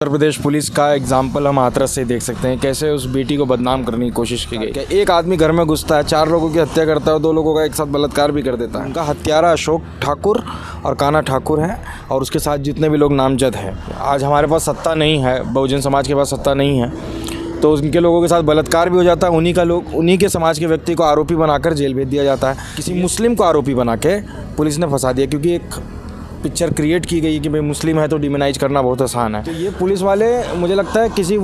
Uttar Pradesh police का example हम हाथरस से देख सकते हैं, कैसे उस बेटी को बदनाम करने की कोशिश की गई। एक आदमी घर में घुसता है, 4 लोगों की हत्या करता है और 2 लोगों का एक साथ बलात्कार भी कर देता है। उनका हत्यारा अशोक ठाकुर और कान्हा ठाकुर है और उसके साथ जितने भी लोग नामजद हैं। आज हमारे पास सत्ता नहीं है, बहुजन समाज के पास सत्ता नहीं है, तो उनके लोगों के साथ बलात्कार भी हो जाता है। उन्हीं के समाज के व्यक्ति को आरोपी बनाकर जेल भेज दिया जाता है। किसी मुस्लिम को आरोपी बना के पुलिस ने फंसा दिया, क्योंकि एक पिक्चर क्रिएट की गई कि भाई मुस्लिम है तो डिमोनाइज करना बहुत आसान है। तो ये पुलिस वाले, मुझे लगता है किसी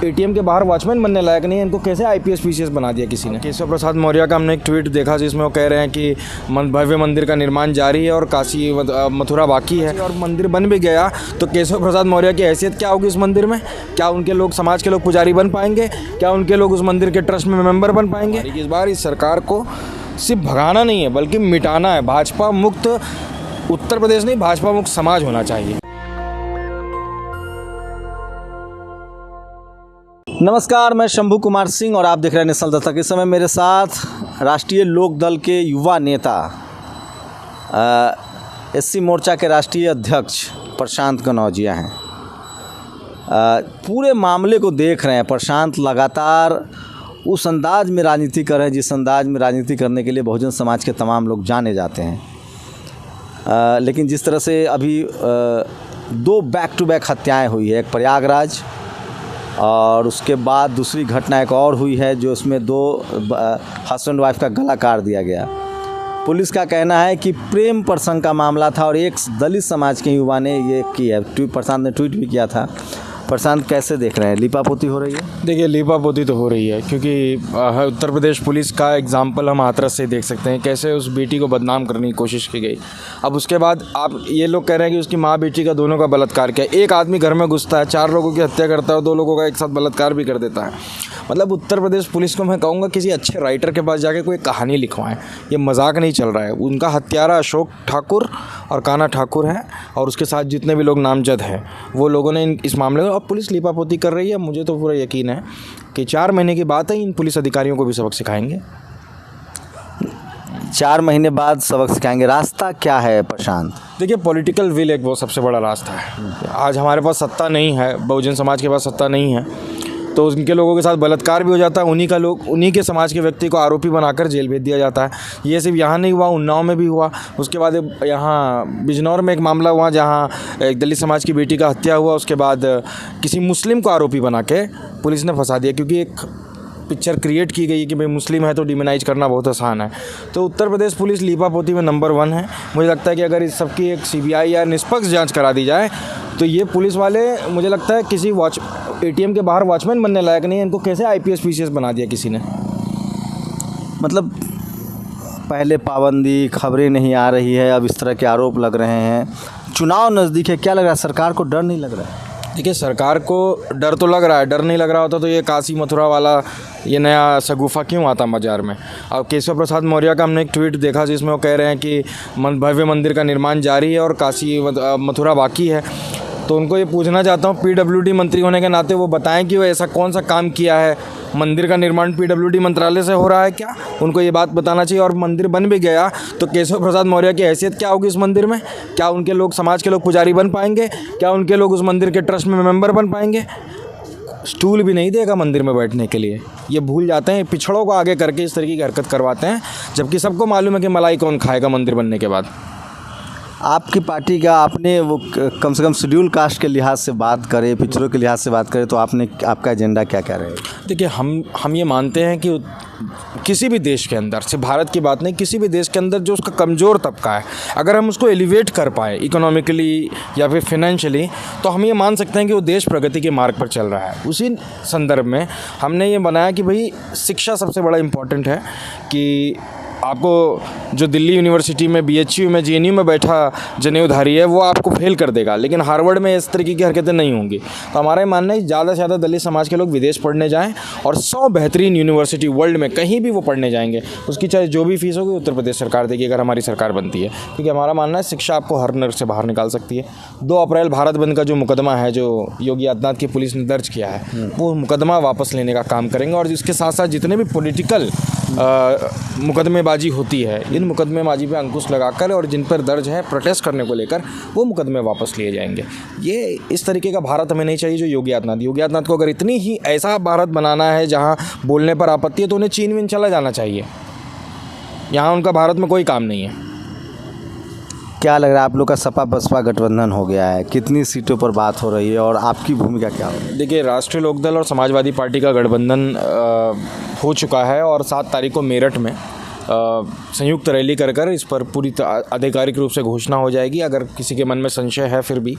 एटीएम के बाहर वॉचमैन बनने लायक नहीं है। इनको कैसे आईपीएस पीसीएस बना दिया किसी ने। केशव प्रसाद मौर्य का हमने एक ट्वीट देखा जिसमें वो कह रहे हैं कि भव्य मंदिर का निर्माण जारी है और काशी मथुरा बाकी है, और मंदिर बन भी गया तो केशव प्रसाद मौर्य की हैसियत क्या होगी इस मंदिर में? क्या उनके लोग, समाज के लोग पुजारी बन पाएंगे? क्या उनके लोग उस मंदिर के ट्रस्ट में मेंबर बन पाएंगे? इस बार इस सरकार को सिर्फ भगाना नहीं है बल्कि मिटाना है। भाजपा मुक्त उत्तर प्रदेश नहीं, भाजपा मुक्त समाज होना चाहिए। नमस्कार, मैं शंभू कुमार सिंह और आप देख रहे हैं नेशनल दस्तक। इस समय मेरे साथ राष्ट्रीय लोक दल के युवा नेता एससी मोर्चा के राष्ट्रीय अध्यक्ष प्रशांत कनौजिया हैं। पूरे मामले को देख रहे हैं। प्रशांत लगातार उस अंदाज में राजनीति कर रहे हैं जिस अंदाज में राजनीति करने के लिए बहुजन समाज के तमाम लोग जाने जाते हैं। लेकिन जिस तरह से अभी 2 बैक टू बैक हत्याएं हुई है, एक प्रयागराज और उसके बाद दूसरी घटना एक और हुई है जो उसमें 2 हस्बैंड वाइफ का गला काट दिया गया। पुलिस का कहना है कि प्रेम प्रसंग का मामला था और एक दलित समाज के युवा ने ये किया। प्रशांत ने ट्वीट भी किया था। प्रशांत, कैसे देख रहे हैं? लीपापोती हो रही है? देखिए, लीपापोती तो हो रही है, क्योंकि उत्तर प्रदेश पुलिस का एग्जाम्पल हम हाथरस से देख सकते हैं, कैसे उस बेटी को बदनाम करने की कोशिश की गई। अब उसके बाद आप ये लोग कह रहे हैं कि उसकी माँ बेटी का दोनों का बलात्कार किया। एक आदमी घर में घुसता है, 4 लोगों की हत्या करता है और 2 लोगों का एक साथ बलात्कार भी कर देता है। मतलब उत्तर प्रदेश पुलिस को मैं कहूँगा किसी अच्छे राइटर के पास जाके कोई कहानी लिखवाएं। ये मजाक नहीं चल रहा है। उनका हत्यारा अशोक ठाकुर और कान्हा ठाकुर है और उसके साथ जितने भी लोग नामजद हैं वो लोगों ने इस मामले में, अब पुलिस लीपापोती कर रही है। मुझे तो पूरा यकीन है कि 4 महीने की बात है, इन पुलिस अधिकारियों को भी सबक सिखाएंगे। 4 महीने बाद सबक सिखाएंगे। रास्ता क्या है प्रशांत? देखिए, पॉलिटिकल विल एक वो सबसे बड़ा रास्ता है। आज हमारे पास सत्ता नहीं है, बहुजन समाज के पास सत्ता नहीं है, तो उनके लोगों के साथ बलात्कार भी हो जाता है। उन्हीं के समाज के व्यक्ति को आरोपी बनाकर जेल भेज दिया जाता है। ये सिर्फ यहाँ नहीं हुआ, उन्नाव में भी हुआ। उसके बाद यहाँ बिजनौर में एक मामला हुआ जहाँ एक दलित समाज की बेटी का हत्या हुआ। उसके बाद किसी मुस्लिम को आरोपी बना के पुलिस ने फंसा दिया, क्योंकि एक पिक्चर क्रिएट की गई कि भाई मुस्लिम है तो डिमोनाइज करना बहुत आसान है। तो उत्तर प्रदेश पुलिस लीपापोती में नंबर 1 है। मुझे लगता है कि अगर इस सबकी एक सीबीआई या निष्पक्ष जांच करा दी जाए तो ये पुलिस वाले, मुझे लगता है किसी एटीएम के बाहर वॉचमैन बनने लायक नहीं है। इनको कैसे आईपीएस पीसीएस बना दिया किसी ने। मतलब पहले पाबंदी, खबरें नहीं आ रही है, अब इस तरह के आरोप लग रहे हैं। चुनाव नज़दीक है, क्या लग रहा है? सरकार को डर नहीं लग रहा है? देखिए, सरकार को डर तो लग रहा है। डर नहीं लग रहा होता तो ये काशी मथुरा वाला ये नया शगुफा क्यों आता बाजार में। अब केशव प्रसाद मौर्य का हमने एक ट्वीट देखा जिसमें वो कह रहे हैं कि भव्य मंदिर का निर्माण जारी है और काशी मथुरा बाकी है। तो उनको ये पूछना चाहता हूँ, पीडब्ल्यूडी मंत्री होने के नाते वो बताएं कि वो ऐसा कौन सा काम किया है। मंदिर का निर्माण पीडब्ल्यूडी मंत्रालय से हो रहा है क्या? उनको ये बात बताना चाहिए। और मंदिर बन भी गया तो केशव प्रसाद मौर्य की हैसियत क्या होगी इस मंदिर में? क्या उनके लोग, समाज के लोग पुजारी बन पाएंगे? क्या उनके लोग उस मंदिर के ट्रस्ट में मेंबर बन पाएंगे? स्टूल भी नहीं देगा मंदिर में बैठने के लिए। ये भूल जाते हैं, पिछड़ों को आगे करके इस तरीके की हरकत करवाते हैं, जबकि सबको मालूम है कि मलाई कौन खाएगा मंदिर बनने के बाद। आपकी पार्टी का, आपने वो कम से कम शेड्यूल कास्ट के लिहाज से बात करें, पिछड़ों के लिहाज से बात करें, तो आपका एजेंडा क्या क्या रहेगा? देखिए, हम ये मानते हैं कि किसी भी देश के अंदर, सिर्फ भारत की बात नहीं, किसी भी देश के अंदर जो उसका कमज़ोर तबका है, अगर हम उसको एलिवेट कर पाए इकोनॉमिकली या फिर फाइनेंशियली, तो हम ये मान सकते हैं कि वो देश प्रगति के मार्ग पर चल रहा है। उसी संदर्भ में हमने ये बनाया कि भाई शिक्षा सबसे बड़ा इम्पॉर्टेंट है। कि आपको जो दिल्ली यूनिवर्सिटी में, बीएचयू में, जेएनयू में बैठा जनेऊधारी है वो आपको फेल कर देगा, लेकिन हार्वर्ड में इस तरीके की हरकतें नहीं होंगी। तो हमारा ये मानना है कि ज़्यादा से ज़्यादा दलित समाज के लोग विदेश पढ़ने जाएं और 100 बेहतरीन यूनिवर्सिटी वर्ल्ड में कहीं भी वो पढ़ने जाएंगे, उसकी चाहे जो भी फीस होगी उत्तर प्रदेश सरकार देगी अगर हमारी सरकार बनती है। क्योंकि हमारा मानना है शिक्षा आपको हर नर्क से बाहर निकाल सकती है। 2 अप्रैल भारत बंद का जो मुकदमा है, जो योगी आदित्यनाथ की पुलिस ने दर्ज किया है, वो मुकदमा वापस लेने का काम करेंगे और इसके साथ साथ जितने भी पॉलिटिकल मुकदमेबाजी मुकदमेबाजी होती है, इन मुकदमेबाजी पे अंकुश लगाकर और जिन पर दर्ज है प्रोटेस्ट करने को लेकर वो मुकदमे वापस लिए जाएंगे। ये इस तरीके का भारत हमें नहीं चाहिए जो योगी आदित्यनाथ को अगर इतनी ही ऐसा भारत बनाना है जहाँ बोलने पर आपत्ति है तो उन्हें चीन में चला जाना चाहिए। यहाँ उनका भारत में कोई काम नहीं है। क्या लग रहा है आप लोग का सपा बसपा गठबंधन हो गया है, कितनी सीटों पर बात हो रही है और आपकी भूमिका क्या होगी? देखिए, राष्ट्रीय लोकदल और समाजवादी पार्टी का गठबंधन हो चुका है और 7 तारीख को मेरठ में संयुक्त रैली कर इस पर पूरी आधिकारिक रूप से घोषणा हो जाएगी, अगर किसी के मन में संशय है फिर भी।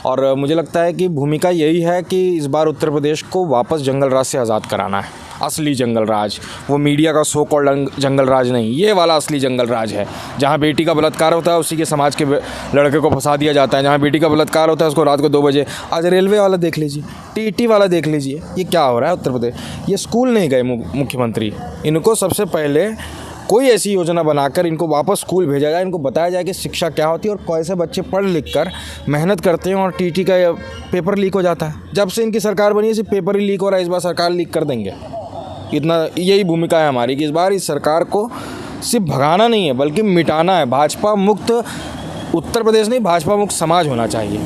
और मुझे लगता है कि भूमिका यही है कि इस बार उत्तर प्रदेश को वापस जंगल राज से आज़ाद कराना है। असली जंगल राज, वो मीडिया का सो कॉल्ड जंगल राज नहीं, ये वाला असली जंगल राज है जहाँ बेटी का बलात्कार होता है उसी के समाज के लड़के को फंसा दिया जाता है। जहाँ बेटी का बलात्कार होता है उसको रात को 2 बजे, आज रेलवे वाला देख लीजिए, टीटी वाला देख लीजिए, ये क्या हो रहा है उत्तर प्रदेश। ये स्कूल नहीं गए मुख्यमंत्री, इनको सबसे पहले कोई ऐसी योजना बनाकर इनको वापस स्कूल भेजा जाए, इनको बताया जाए कि शिक्षा क्या होती है और कैसे बच्चे पढ़ लिख कर मेहनत करते हैं और टीटी का पेपर लीक हो जाता है। जब से इनकी सरकार बनी है सिर्फ पेपर ही लीक हो रहा है, इस बार सरकार लीक कर देंगे। इतना यही भूमिका है हमारी कि इस बार इस सरकार को सिर्फ भगाना नहीं है बल्कि मिटाना है। भाजपा मुक्त उत्तर प्रदेश नहीं, भाजपा मुक्त समाज होना चाहिए।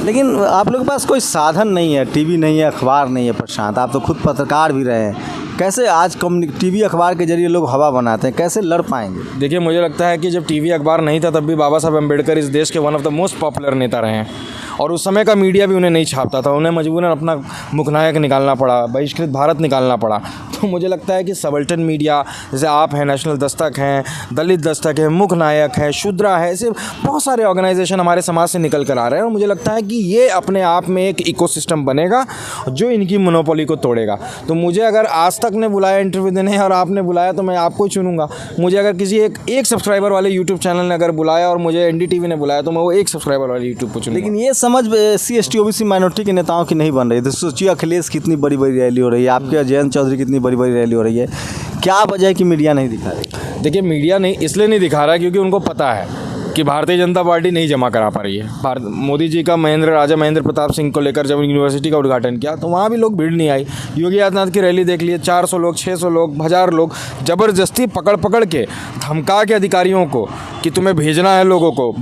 लेकिन आप लोग के पास कोई साधन नहीं है, टीवी नहीं है, अखबार नहीं है प्रशांत, आप तो खुद पत्रकार भी रहे हैं। कैसे आज टीवी अखबार के जरिए लोग हवा बनाते हैं, कैसे लड़ पाएंगे? देखिए, मुझे लगता है कि जब टीवी अखबार नहीं था तब भी बाबा साहब अम्बेडकर इस देश के one of the most popular नेता रहे हैं और उस समय का मीडिया भी उन्हें नहीं छापता था, उन्हें मजबूरन अपना मुखनायक निकालना पड़ा, बहिष्कृत भारत निकालना पड़ा। तो मुझे लगता है कि सबल्टन मीडिया जैसे आप हैं, नेशनल दस्तक हैं, दलित दस्तक है, मुखनायक है, शुद्रा है, ऐसे बहुत सारे ऑर्गेनाइजेशन हमारे समाज से निकल कर आ रहे हैं और मुझे लगता है कि ये अपने आप में एक इकोसिस्टम बनेगा जो इनकी मोनोपोली को तोड़ेगा। तो मुझे अगर आज तक ने बुलाया इंटरव्यू देने और आपने बुलाया तो मैं आपको ही चुनूंगा। मुझे अगर किसी एक सब्सक्राइबर वाले यूट्यूब चैनल ने अगर बुलाया और मुझे NDTV ने बुलाया तो मैं वो 1 सब्सक्राइबर वाले यूट्यूब को चुनूंगा। लेकिन ये समझ CST OBC माइनॉरिटी के नेताओं की नहीं बन रही। तो सोचिए अखिलेश की इतनी बड़ी बड़ी रैली हो रही है, आपके जयंत चौधरी की इतनी बड़ी बड़ी रैली हो रही है, क्या वजह है कि मीडिया नहीं दिखा रही? देखिए, मीडिया नहीं इसलिए नहीं दिखा रहा है क्योंकि उनको पता है कि भारतीय जनता पार्टी नहीं जमा करा पा रही है। मोदी जी का राजा महेंद्र प्रताप सिंह को लेकर जब यूनिवर्सिटी का उद्घाटन किया तो वहाँ भी लोग भीड़ नहीं आई। योगी आदित्यनाथ की रैली देख लिए, 400 लोग, 600 लोग, 1000 लोग ज़बरदस्ती पकड़ के धमका के अधिकारियों को कि तुम्हें भेजना है लोगों को,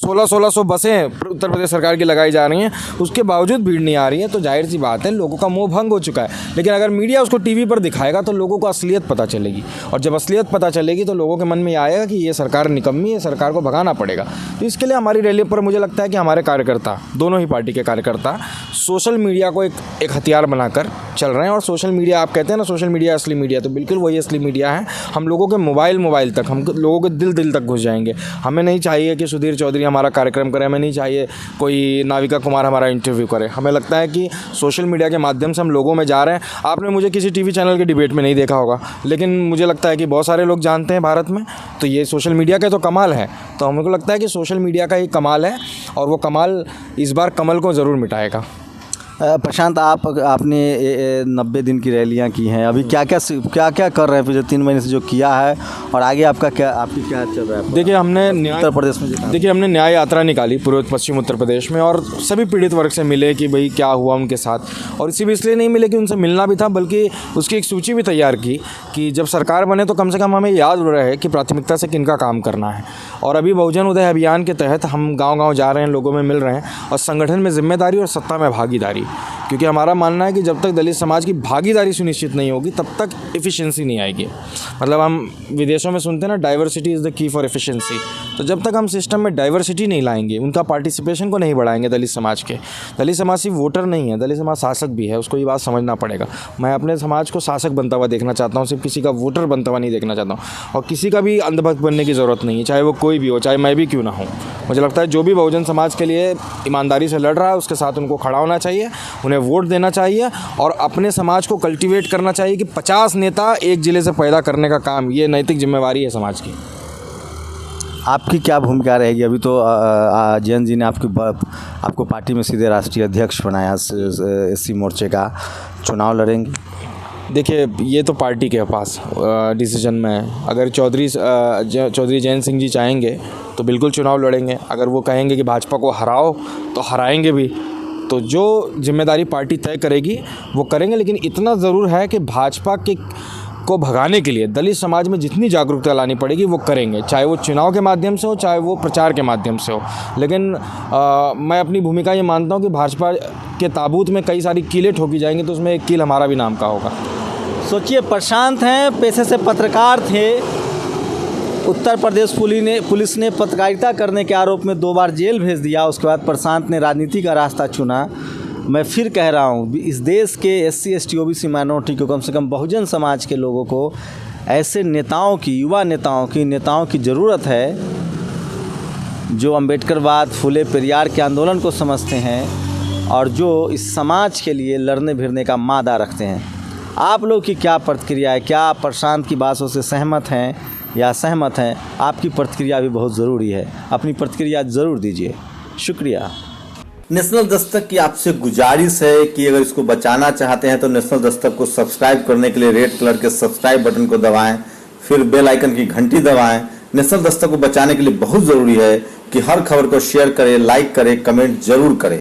1600 बसें उत्तर प्रदेश सरकार की लगाई जा रही हैं, उसके बावजूद भीड़ नहीं आ रही है। तो जाहिर सी बात है लोगों का मोह भंग हो चुका है। लेकिन अगर मीडिया उसको टीवी पर दिखाएगा तो लोगों को असलियत पता चलेगी और जब असलियत पता चलेगी तो लोगों के मन में आएगा कि ये सरकार निकम्मी है, सरकार को भगाना पड़ेगा। तो इसके लिए हमारी रैली पर मुझे लगता है कि हमारे कार्यकर्ता, दोनों ही पार्टी के कार्यकर्ता, सोशल मीडिया को एक हथियार बनाकर चल रहे हैं। और सोशल मीडिया, आप कहते हैं ना सोशल मीडिया असली मीडिया, तो बिल्कुल वही असली मीडिया है। हम लोगों के मोबाइल तक, हम लोगों के दिल तक घुस जाएंगे। हमें नहीं चाहिए कि सुधीर चौधरी हमारा कार्यक्रम करे, हमें नहीं चाहिए कोई नाविका कुमार हमारा इंटरव्यू करे। हमें लगता है कि सोशल मीडिया के माध्यम से हम लोगों में जा रहे हैं। आपने मुझे किसी टीवी चैनल के डिबेट में नहीं देखा होगा, लेकिन मुझे लगता है कि बहुत सारे लोग जानते हैं भारत में। तो ये सोशल मीडिया का तो कमाल है। तो हमको लगता है कि सोशल मीडिया का ही कमाल है और वो कमाल इस बार कमल को ज़रूर मिटाएगा। प्रशांत, आपने 90 दिन की रैलियां की हैं, अभी क्या क्या कर रहे हैं फिर जो 3 महीने से जो किया है और आगे आपकी क्या चल रहा है? देखिए, हमने उत्तर प्रदेश में हमने न्याय यात्रा निकाली पूर्व पश्चिम उत्तर प्रदेश में और सभी पीड़ित वर्ग से मिले कि भाई क्या हुआ उनके साथ। और सिर्फ इसलिए नहीं मिले कि उनसे मिलना भी था, बल्कि उसकी एक सूची भी तैयार की कि जब सरकार बने तो कम से कम हमें याद रहे कि प्राथमिकता से किनका काम करना है। और अभी बहुजन उदय अभियान के तहत हम गाँव जा रहे हैं, लोगों में मिल रहे हैं और संगठन में जिम्मेदारी और सत्ता में भागीदारी, क्योंकि हमारा मानना है कि जब तक दलित समाज की भागीदारी सुनिश्चित नहीं होगी तब तक एफिशिएंसी नहीं आएगी। मतलब हम विदेशों में सुनते हैं ना, diversity is the key for efficiency. तो जब तक हम सिस्टम में डाइवर्सिटी नहीं लाएंगे, उनका पार्टिसिपेशन को नहीं बढ़ाएंगे दलित समाज सिर्फ वोटर नहीं है, दलित समाज शासक भी है, उसको ये बात समझना पड़ेगा। मैं अपने समाज को शासक बनता हुआ देखना चाहता हूँ, सिर्फ किसी का वोटर बनता हुआ नहीं देखना चाहता हूँ। और किसी का भी अंधभक्त बनने की ज़रूरत नहीं है, चाहे वो कोई भी हो, चाहे मैं भी क्यों ना हूँ। मुझे लगता है जो भी बहुजन समाज के लिए ईमानदारी से लड़ रहा है उसके साथ उनको खड़ा होना चाहिए, उन्हें वोट देना चाहिए और अपने समाज को कल्टीवेट करना चाहिए कि 50 नेता एक ज़िले से पैदा करने का काम, ये नैतिक जिम्मेवारी है समाज की। आपकी क्या भूमिका रहेगी? अभी तो जयंत जी ने आपको पार्टी में सीधे राष्ट्रीय अध्यक्ष बनाया, SC मोर्चे का चुनाव लड़ेंगे? देखिए, ये तो पार्टी के पास डिसीजन में है। अगर चौधरी जयंत सिंह जी चाहेंगे तो बिल्कुल चुनाव लड़ेंगे, अगर वो कहेंगे कि भाजपा को हराओ तो हराएंगे भी। तो जो जिम्मेदारी पार्टी तय करेगी वो करेंगे। लेकिन इतना ज़रूर है कि भाजपा के को भगाने के लिए दलित समाज में जितनी जागरूकता लानी पड़ेगी वो करेंगे, चाहे वो चुनाव के माध्यम से हो, चाहे वो प्रचार के माध्यम से हो। लेकिन मैं अपनी भूमिका ये मानता हूँ कि भाजपा के ताबूत में कई सारी कीलें ठोकी जाएंगी, तो उसमें एक कील हमारा भी नाम का होगा। सोचिए, प्रशांत हैं, पेशे से पत्रकार थे। उत्तर प्रदेश पुलिस ने पत्रकारिता करने के आरोप में 2 बार जेल भेज दिया। उसके बाद प्रशांत ने राजनीति का रास्ता चुना। मैं फिर कह रहा हूँ, इस देश के SC ST OBC माइनॉरिटी को, कम से कम बहुजन समाज के लोगों को ऐसे नेताओं की, युवा नेताओं की ज़रूरत है जो अम्बेडकरवाद, फुले पेरियार के आंदोलन को समझते हैं और जो इस समाज के लिए लड़ने भिड़ने का मादा रखते हैं। आप लोग की क्या प्रतिक्रिया है? क्या आप प्रशांत की बातों से सहमत हैं या असहमत हैं? आपकी प्रतिक्रिया भी बहुत ज़रूरी है। अपनी प्रतिक्रिया ज़रूर दीजिए। शुक्रिया। नेशनल दस्तक की आपसे गुजारिश है कि अगर इसको बचाना चाहते हैं तो नेशनल दस्तक को सब्सक्राइब करने के लिए रेड कलर के सब्सक्राइब बटन को दबाएं, फिर बेल आइकन की घंटी दबाएं। नेशनल दस्तक को बचाने के लिए बहुत ज़रूरी है कि हर खबर को शेयर करें, लाइक करें, कमेंट जरूर करें।